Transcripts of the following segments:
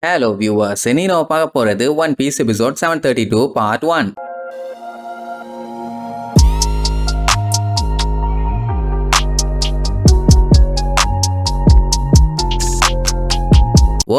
Hello viewers, இனி நம்ம பார்க்க போறது one piece episode 732 part 1.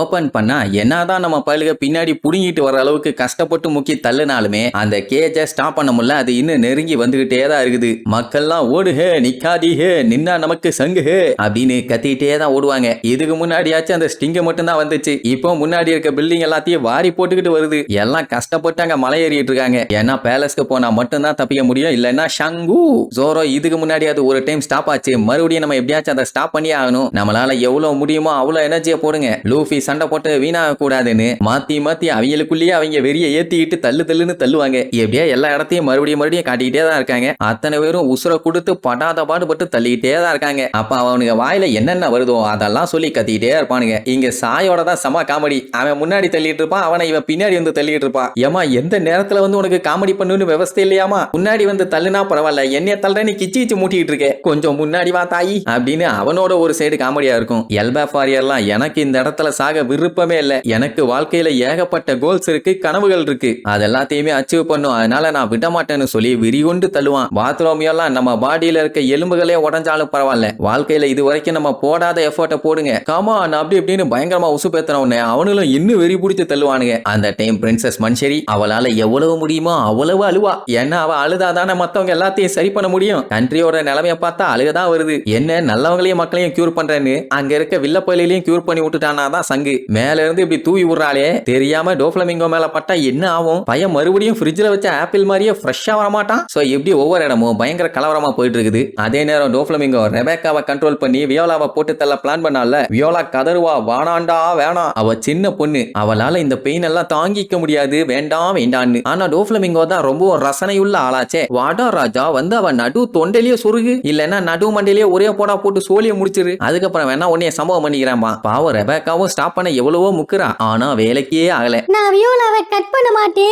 Open பண்ணா என்னதான் நம்ம பயிலுக பின்னாடி புடுங்கிட்டு வர அளவுக்கு கஷ்டப்பட்டு முக்கி தள்ளுனாலுமே அந்த கேஜ ஸ்டாப் பண்ண முடியல. அது இன்னும் நெருங்கி வந்துகிட்டே தான் இருக்குது. மக்கள்லாம் ஓடுஹே நிக்காதீஹே நின்னா நமக்கு சங்குஹே அப்படின்னு கத்திட்டே தான் ஓடுவாங்க. இதுக்கு முன்னாடியாச்சும் அந்த ஸ்டிங்க மட்டும் தான் வந்துச்சு. இப்போ முன்னாடி இருக்க பில்டிங் எல்லாத்தையும் வாரி போட்டுக்கிட்டு வருது. எல்லாம் கஷ்டப்பட்டு அங்க மலை ஏறிட்டு இருக்காங்க. ஏன்னா பேலஸ்க்கு போனா மட்டும் தான் தப்பிக்க முடியும், இல்லன்னா ஷங்கு ஜோரோ இதுக்கு முன்னாடி அது ஒரு டைம் ஸ்டாப் ஆச்சு. மறுபடியும் நம்ம எப்படியாச்சும் அதை ஸ்டாப் பண்ணி ஆகணும். நம்மளால எவ்வளவு முடியுமோ அவ்வளவு எனர்ஜியை போடுங்க. லூஃபி சண்டை போட்டு வீணாக கூடாதுன்னு மாத்தி மாத்தி அவங்களுக்குள்ளேயே அவங்க வெறிய ஏத்திக்கிட்டு தள்ளுன்னு தள்ளுவாங்க. எப்படியா எல்லா இடத்தையும் மறுபடியும் காட்டிக்கிட்டே தான் இருக்காங்க. அத்தனை பேரும் உசுர கொடுத்து படாத பாடுபட்டு தள்ளிக்கிட்டே தான் இருக்காங்க. அப்ப அவனுக்கு வாயில என்னென்ன வருதோ அதெல்லாம் சொல்லி கத்திக்கிட்டே இருப்பானுங்க. இங்க சாயோட தான் சம காமெடி. அவன் முன்னாடி தள்ளிட்டு இருப்பான், அவனை இவன் பின்னாடி வந்து தள்ளிட்டு இருப்பான். ஏமா எந்த நேரத்துல வந்து உனக்கு காமெடி பண்ணுன்னு விவசாய இல்லையாமா? முன்னாடி வந்து தள்ளுனா பரவாயில்ல, என்னைய தள்ளுற நீ கிச்சி மூட்டிட்டு இருக்க, கொஞ்சம் முன்னாடி வா தாயி அப்படின்னு அவனோட ஒரு சைடு காமெடியா இருக்கும். எல்பேப் வாரியர்லாம் எனக்கு இந்த இடத்துல சாக விருப்பமே இல்ல, எனக்கு வாழ்க்கையில ஏகப்பட்ட கோல்ஸ் இருக்கு, கனவுகள் இருக்கு, அதெல்லாத்தையுமே அச்சீவ் பண்ணும், அதனால நான் விட மாட்டேன்னு சொல்லி விரிகொண்டு தள்ளுவான். பாத்ரோமியெல்லாம் நம்ம பாடியில இருக்க எலும்புகளே உடஞ்சாலும் பரவாயில்ல, வாழ்க்கையில இது வரைக்கும் நம்ம போடாத எஃபர்ட்டை போடுங்க கமா அப்படி இப்படின்னு பயங்கரமா உசுப்பேத்தனவுடனே அவனும் இன்னும் வெறி பிடிச்சு தள்ளுவானுங்க. அந்த டைம் பிரின்சஸ் மன்ஷரி அவளால எவ்வளவு முடியுமோ அவ்வளவு அழுவா. ஏன்னா அவ அழுதாதானே மத்தவங்க எல்லாத்தையும் சரி பண்ண முடியும். கண்ட்ரியோட நிலைமையை பார்த்தா அழுகதான் வருது. என்ன நல்லவங்களையும் மக்களையும் கியூர் பண்றேன்னு அங்க இருக்க வில்லப்பயிலையும் கியூர் பண்ணி விட்டுட்டானா தான் சங்கு. மேல இருந்து இப்படி தூவி விடுறாளே, தெரியாம டோஃப்ளமிங்கோ மேல பட்டா என்ன ஆகும்? பையன் மறுபடியும் ஃப்ரிட்ஜ்ல வச்ச ஆப்பிள் மாதிரியே ஃப்ரெஷ்ஷா வர மாட்டான். சோ எப்படி ஒவ்வொரு இடமும் பயங்கர கலவரமா போயிட்டு இருக்குது. அதே நேரம் டோஃப்ளமிங்கோ ரெபேக்காவை கண்ட்ரோல் பண்ணி வியோலாவை போட்டு தள்ள பிளான் பண்ணால. வியோலா கதறுவா, வானாண்டா வேணாம், அவ சின்ன பொண்ணு, அவளால இந்த பெயின் எல்லாம் தாங்கிக்க முடியாது, வேண்டாம் வேண்டான்னு. ஆனா டோஃப்ளமிங்கோ தான் ரொம்ப ரசனையுள்ள ஆளாச்சே. வாடா ராஜா வந்து அவ நடு தொண்டையிலேயே சொருகு, இல்லன்னா நடு மண்டையிலேயே ஒரே போடா போட்டு சோழிய முடிச்சிரு, அதுக்கப்புறம் வேணா உன்னைய சம்பவம் பண்ணிக்கிறேன்பா. பாவம் ரெபேக்காவும் ஸ்டாப் பண்ண எவ்வளவோ முக்குறா, ஆனா வேலைக்கே ஆகல. நான் வியோலாவை கட் பண்ண மாட்டேன்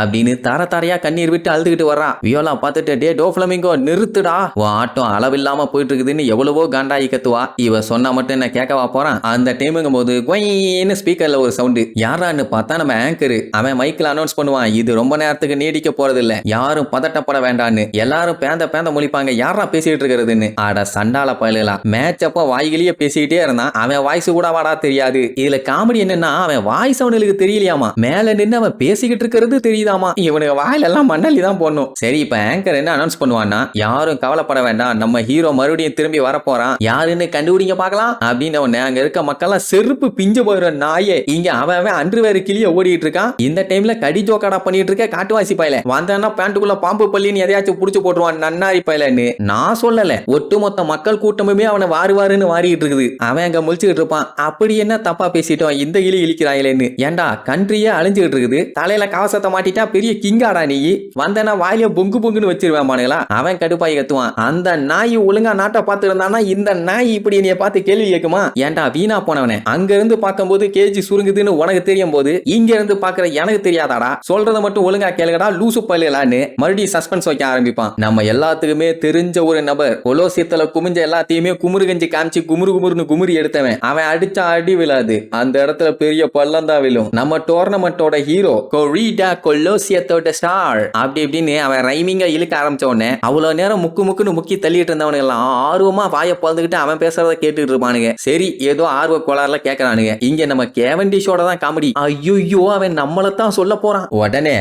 அப்படின்னு தாரையா கண்ணீர் விட்டு அழுதுகிட்டு வர்றா. வியோலா பார்த்துட்டு டே டோஃப்ளமிங்கோ நிறுத்துடா, உன் ஆட்டம் அளவில்லாம போயிட்டு இருக்குதுன்னு எவ்வளவோ காண்டாயி கத்துவா. இவ சொன்னா மட்டும் என்ன கேட்கவா போறான்? அந்த டைமுங்கும் போது கொயின்னு ஸ்பீக்கர்ல ஒரு சவுண்டு. யாரான்னு பார்த்தா நம்ம ஆங்கரு. அவன் மைக்கில் அனௌன்ஸ் பண்ணுவான், இது ரொம்ப நேரத்துக்கு நீடிக்க போறது இல்ல, யாரும் பதட்டப்பட வேண்டான்னு. எல்லாரும் பேந்த முழிப்பாங்க, யாரா பேசிட்டு இருக்கிறதுன்னு. ஆட சண்டால பயலுகளா, மேட்ச் அப்போ வாய்கிலேயே பேசிக்கிட்டே இருந்தான். அவன் வாய்ஸ் கூட வாடா தெரியாது. இதுல காமெடி என்னன்னா அவன் வாய்ஸ் அவனுக்கு தெரியலையாமா, மேல நின்று அவன் பேசிக்கிட்டு இருக்கிறது தெரியுதாமா. இவனுக்கு வாயில எல்லாம் மண்ணல்லி தான் போடணும். சரி இப்ப ஆங்கர் என்ன அனௌன்ஸ் பண்ணுவான்னா, யாரும் கவலைப்பட வேண்டாம், நம்ம ஹீரோ மறுபடியும் திரும்பி வரப்போறான், யாருன்னு கண்டுபிடிங்க பார்க்கலாம் அப்படின்னு. அங்க இருக்க மக்கள்லாம் செருப்பு பிஞ்சு போயிடுற நாயே, இங்க அவன் அன்று வேறு கிளிய ஓடிட்டு இருக்கான். இந்த டைம்ல கடி ஜோக்காடா பண்ணிட்டு இருக்க காட்டுவாசி பையல வந்தானா பேண்ட்டுக்குள்ள பாம்பு பள்ளின்னு எதையாச்சும் புடிச்சு போட்டுருவான் நன்னாரி பையலன்னு நான் சொல்லல. ஒட்டுமொத்த மக்கள் கூட்டமுமே அவனை வாருன்னு வாரிட்டு இருக்குது. அவன் அங்க முழிச்சுக்கிட்டு இருப்பான். அப்படி என்ன தப்பா பேசிட்டோம், இந்த இழி இழிக்கிறாங்களேன்னு. ஏண்டா கண்ட்ரியே அழிஞ்சுக்கிட்டு இருக்குது, தலையில கவசத்தை மாட்டிட்டா பெரிய கிங்காடா நீ, வந்தனா வாயில பொங்குன்னு வச்சிருவேன் மானுங்களா. அவன் கடுப்பாய் கத்துவான். அந்த நாய் ஒழுங்கா நாட்டை பார்த்து இருந்தானா இந்த நாய் இப்படி என்னைய பார்த்து கேள்வி கேட்குமா? ஏண்டா வீணா போனவனே, அங்க இருந்து பார்க்கும்போது கேஜி சுருங்குதுன்னு உனக்கு தெரியும் போது இங்க இருந்து பாக்குற எனக்கு தெரியாதாடா, சொல்றத மட்டும் ஒழுங்கா கேளுங்கடா லூசு பயிலான்னு மறுபடியும் சஸ்பென்ஸ் வைக்க ஆரம்பிப்பான். நம்ம எல்லாத்துக்குமே தெரிஞ்ச ஒரு நபர் கொலோசியத்துல குமிஞ்ச எல்லாத்தையுமே குமுறு கஞ்சி காமிச்சு குமுறுன்னு குமுறி எடுத்தவன். அவன் அடிச்சா அடி விழாது, அந்த இடத்துல பெரிய பள்ளம் தான் விழும். நம்ம டோர்னமெண்டோட ஹீரோ கொரிடா கொலோசியத்தோட ஸ்டார் அப்படி இப்படின்னு அவன் ரைமிங்கா இழுக்க ஆரம்பிச்ச உடனே அவ்வளவு நேரம் முக்குன்னு முக்கி தள்ளிட்டு இருந்தவனுங்க எல்லாம் ஆர்வமா வாயை பறந்துகிட்டு அவன் பேசுறத கேட்டுட்டு இருப்பானுங்க. சரி ஏதோ ஆர்வ கோளாறுல கேட்கறானுங்க. இங்க நம்ம கேவன்டிஷோட தான் காமெடி. ஐயோ அவன் நம்மளத்தான் சொல்ல போறான். உடனே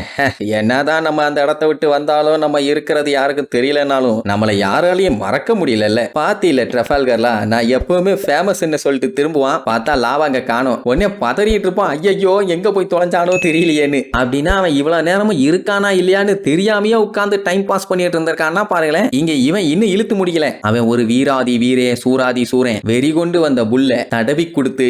என்னதான் நம்ம அந்த இடத்த விட்டு வந்தாலும் நம்ம இருக்கிறது யாருக்கும் தெரியலனாலும் நம்மள யாராலையும் மறக்க முடியல. பாத்தியில ட்ரெஃபால்கர்லாம் நான் எப்பவுமே ஃபேமஸ் சொல்லிட்டு திரும்புவான். பார்த்தா லாவாங்க காணோம். உடனே பதறிட்டு இருப்பான், ஐயோ எங்க போய் தொலைஞ்சானோ தெரியலையேன்னு. அப்படின்னா அவன் இவ்வளவு நேரமும் இருக்கானா இல்லையான்னு தெரியாமையே உட்கார்ந்து டைம் பாஸ் பண்ணிட்டு இருந்திருக்கான்னா பாருங்களேன். இங்க இவன் இன்னும் இழுத்து முடிக்கல. அவன் ஒரு வீராதி வீரே சூராதி சூரன் வெறி கொண்டு வந்த புல்ல தடவி கொடுத்து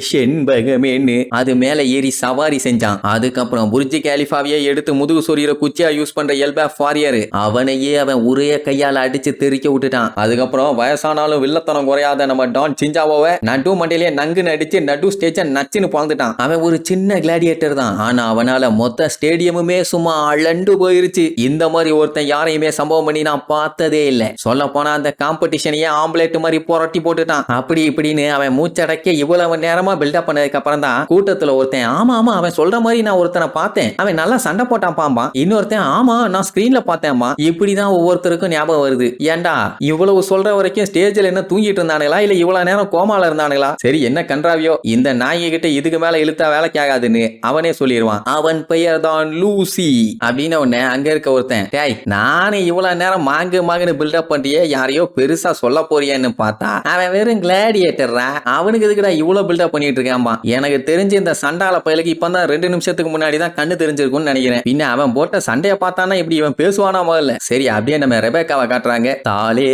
செண்பகமேன்னு அது மேல ஏறி சவாரி செஞ்சான். அதுக்கப்புறம் புர்ஜ் கலிஃபாவையே எடுத்து முதுகு சொறிகிற குச்சியா யூஸ் பண்ற எல்பேப் வாரியர் அவனையே அவன் ஒரே கையால அடிச்சு தெறிக்க விட்டுட்டான். அதுக்கப்புறம் வயசானாலும் வில்லத்தனம் குறையாத நம்ம டான் சிஞ்ச நிஞ்சாவோவை நடு மண்டையிலேயே நங்குன்னு அடிச்சு நடு ஸ்டேஜ நச்சுன்னு பாழ்ந்துட்டான். அவன் ஒரு சின்ன கிளாடியேட்டர் தான், ஆனா அவனால மொத்த ஸ்டேடியமுமே சும்மா அழண்டு போயிருச்சு. இந்த மாதிரி ஒருத்தன் யாரையுமே சம்பவம் பண்ணி நான் பார்த்ததே இல்லை. சொல்ல போனா அந்த காம்படிஷனையே ஆம்புலேட் மாதிரி புரட்டி போட்டுட்டான். அப்படி இப்படின்னு அவன் மூச்சடக்க இவ்வளவு நேரமா பில்டப் பண்ணதுக்கு அப்புறம் தான் கூட்டத்துல ஒருத்தன் ஆமா ஆமா அவன் சொல்ற மாதிரி நான் ஒருத்தனை பார்த்தேன், அவன் நல்லா சண்டை போட்டான் பாம்பா. இன்னொருத்தன் ஆமா நான் ஸ்கிரீன்ல பார்த்தேன்மா. இப்படிதான் ஒவ்வொருத்தருக்கும் ஞாபகம் வருது. ஏன்டா இவ்வளவு சொல்ற வரைக்கும் ஸ்டேஜ்ல என்ன தூங்கிட்டு இருந்தானுங்களா இல்ல இவ்வளவு நேரம் கோமால இருந்தானுங்களா? சரி என்ன கன்றாவியோ, இந்த நாயை கிட்ட இதுக்கு மேல இழுத்தா வேலைக்கு ஆகாதுன்னு அவனே சொல்லிடுவான். அவன் பெயர் தான் லூசி அப்படின்னு உடனே அங்க இருக்க ஒருத்தன், டேய் நானே இவ்வளவு நேரம் மாங்குன்னு பில்டப் பண்ணியே யாரையோ பெருசா சொல்ல போறியன்னு பார்த்தா அவன் வெறும் கிளாடியேட்டர்ரா, அவனுக்கு எதுக்குடா இவ்வளவு பில்டப் பண்ணிட்டு இருக்கான்பா. எனக்கு தெரிஞ்சு இந்த சண்டால பயலுக்கு இப்பதான் 2 நிமிஷத்துக்கு முன்னாடி தான் கண்ணு தெரிஞ்சிருக்கும்னு நினைக்கிறேன். பின்ன அவன் போட்ட சண்டைய பார்த்தானா இப்படி இவன் பேசுவானா முதல்ல. சரி அப்படியே நம்ம ரெபேக்காவை காட்டுறாங்க. தாலே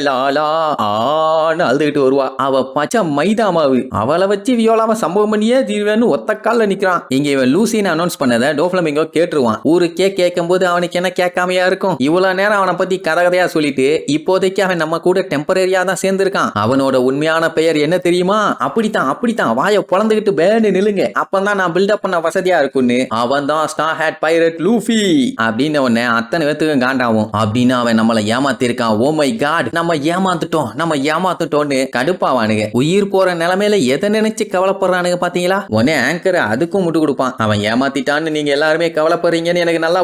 லாலா ஆன்னு அழுதுகிட்டு வருவா. அவ பச்சை மைதா மாவு, அவளை வச்சு வியோலாவை சம்பவம் பண்ணியே தீர்வேன்னு ஒத்த கால்ல நிக்கிறான். இங்க இவன் லூசின்னு அனௌன்ஸ் பண்ணத டோஃப்ளமிங்கோ கேட்டுருவான். ஊருக்கே கேட்கும் போது அவனுக்கு என்ன கேட்காமையா இருக்கும்? இவ்வளவு நேரம் அவனை பத்தி கதையா சொல்லிட்டு இப்போதைக்கு அவன் நம்ம கூட டெம்பரரியா தான் சேர்ந்திருக்கான். அவனோட உண்மையான பெயர் என்ன தெரியுமா? அப்படித்தான் வாயை பொளந்துகிட்டு பேன்னு நில்லுங்க, அப்பதான் நான் பில்டப் பண்ண வசதியா இருக்குன்னு. அவன் தான் ஸ்டார் ஹேட் பைரட் லூஃபி அப்படின்னு உடனே அத்தனை பேத்துக்கும் காண்டாவும். அப்படின்னு அவன் நம்மளை ஏமாத்திருக்கான். ஓ மை காட், நம்ம ஏமாத்துட்டோம்னு கடுப்பாவானுங்க. உயிர் போற நிலைமையில எதை நினைச்சு கவலைப்படுறானுங்க பாத்தீங்களா? உடனே ஆங்கர் அதுக்கும் முட்டு கொடுப்பான். அவன் ஏமாத்திட்டான்னு நீங்க எல்லாருமே கவலைப்படுறீங்கன்னு எனக்கு நல்லா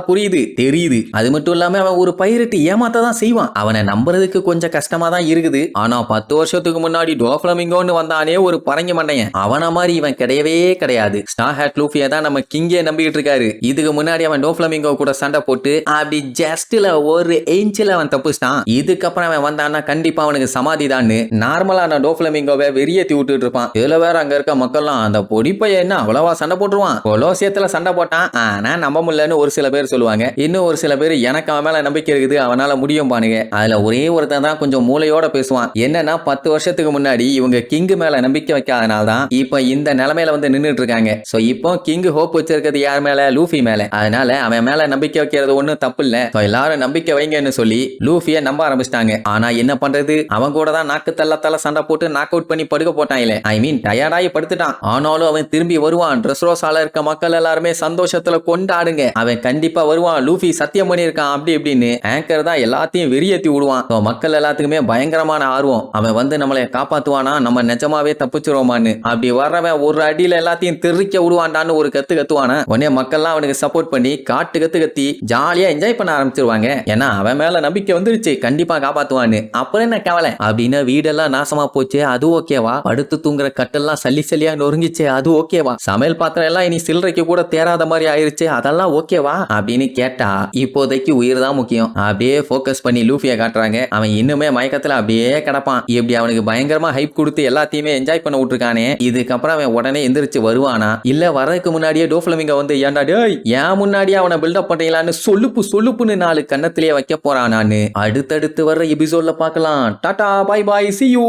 தெரியுது. அது மட்டும் இல்லாம அவன் ஒரு பைரட் ஏமாத்த தான் செய்வான். அவனை நம்புறதுக்கு கொஞ்சம் கஷ்டமா தான் இருக்குது. ஆனா 10 வருஷத்துக்கு முன்னாடி டோஃப்ளமிங்கோன்னு வந்தானே ஒரு பரங்கி மண்டையன், அவன மாதிரி இவன் கிடையவே கிடையாது. ஸ்டார் ஹேட் லூஃபியை தான் நம்ம கிங்கே நம்பிக்கிட்டு இருக்காரு. இதுக்கு முன்னாடி அவன் டோஃப்ளமிங்கோ கூட சண்டை போட்டு அப்படி ஜஸ்ட்ல ஒரு இன்ச்சில் அவன் தப்புச்சிட்டான். இதுக்கப்புறம் அவன் வந்தான்னா கண்டிப்பா அவனுக்கு சமாதி தான் நார்மலான டோஃப்ளமிங்கோவை வெறியேத்தி விட்டுட்டு இருப்பான். இதுல வேற அங்க இருக்க மக்கள்லாம் அந்த பொடிப்பைய என்ன அவ்வளவா சண்டை போட்டுருவான், கொலோசியத்துல சண்டை போட்டான், ஆனா நம்ப முடியலன்னு ஒரு சில பேர் சொல்லுவாங்க. இன்னும் ஒரு சில பேர் எனக்கு அவன் மேல நம்பிக்கை இருக்குது, அவனால முடியும் பானுங்க. அதுல ஒரே ஒருத்தன் தான் கொஞ்சம் மூளையோட பேசுவான். என்னன்னா 10 வருஷத்துக்கு முன்னாடி இவங்க கிங் மேல நம்பிக்கை வைக்காதனால தான் இப்ப இந்த நிலைமையில வந்து நின்றுட்டு இருக்காங்க. சோ இப்போ கிங் ஹோப் வச்சிருக்கிறது யார் மேல? லூஃபி மேல. அதனால அவன் மேல நம்பிக்கை வைக்கிறது ஒண்ணும் தப்பு இல்ல. எல்லாரும் நம்பிக்கை வைங்கன்னு சொல்லி லூஃபிய நம்ப ஆரம்பிச்சிட்டாங்க. ஆனா என்ன பண்றது, அவன் கூட தான் நாக்கு தள்ள சண்டை போட்டு நாக் அவுட் பண்ணி படுக்க போட்டான். இல்ல ஐ மீன் டயர்டாயி படுத்துட்டான். ஆனாலும் அவன் திரும்பி வருவான். ட்ரெஸ்ரோஸால இருக்க மக்கள் எல்லாருமே சந்தோஷத்துல கொண்டாடுங்க, அவன் கண்டிப்பா வருவான், லூஃபி சத்தியம் பண்ணியிருக்கான் அப்படி இப்படின்னு ஆங்கர் தான் எல்லாத்தையும் வெறியேத்தி விடுவான். மக்கள் எல்லாத்துக்குமே பயங்கரமான ஆர்வம், அவன் வந்து நம்மளை காப்பாத்துவானா, நம்ம நிஜமாவே தப்பிச்சிருவோமான்னு. அப்படி வர்றவன் ஒரு அடியில எல்லாத்தையும் தெரிக்க விடுவான்டான்னு ஒரு கத்து கத்துவானா. உடனே மக்கள்லாம் அவனுக்கு சப்போர்ட் பண்ணி காட்டு கத்தி ஜாலியா என்ஜாய் பண்ண ஆரம்பிச்சிருவாங்க. ஏன்னா அவன் மேல நம்பிக்கை வந்துருச்சு, கண்டிப்பா காப்பாத்துவான்னு. அப்புறம் என்ன கவலை அப்படின்னு வீடெல்லாம் நாசமா போச்சு, அது ஓகேவா? படுத்து தூங்குற கட்டெல்லாம் சல்லியா நொறுங்கிச்சு, அது ஓகேவா? சமையல் பாத்திரம் எல்லாம் இனி சில்லறைக்கு கூட தேராத மாதிரி ஆயிருச்சு, அதெல்லாம் ஓகேவா அப்படின்னு கேட்டா இப்போதைக்கு உயிர் தான் முக்கியம். அப்படியே போக்கஸ் பண்ணி லூஃபியை காட்டுறாங்க. அவன் இன்னுமே மயக்கத்துல அப்படியே கிடப்பான். இப்படி அவனுக்கு பயங்கரமா ஹைப் கொடுத்து எல்லாத்தையுமே என்ஜாய் பண்ண விட்டுருக்கானே, இதுக்கப்புறம் அவன் உடனே எந்திரிச்சு வருவானா இல்ல வர்றதுக்கு முன்னாடியே டோஃப்ளமிங்கோ வந்து ஏன்டா டேய் ஏன் முன்னாடியே அவனை பில்டப் பண்றீங்களான்னு சொல்லுப்புன்னு 4 கன்னத்திலேயே வைக்க போறானான்னு அடுத்தடுத்து வர்ற எபிசோட்ல பார்க்கலாம். Tata bye bye, see you.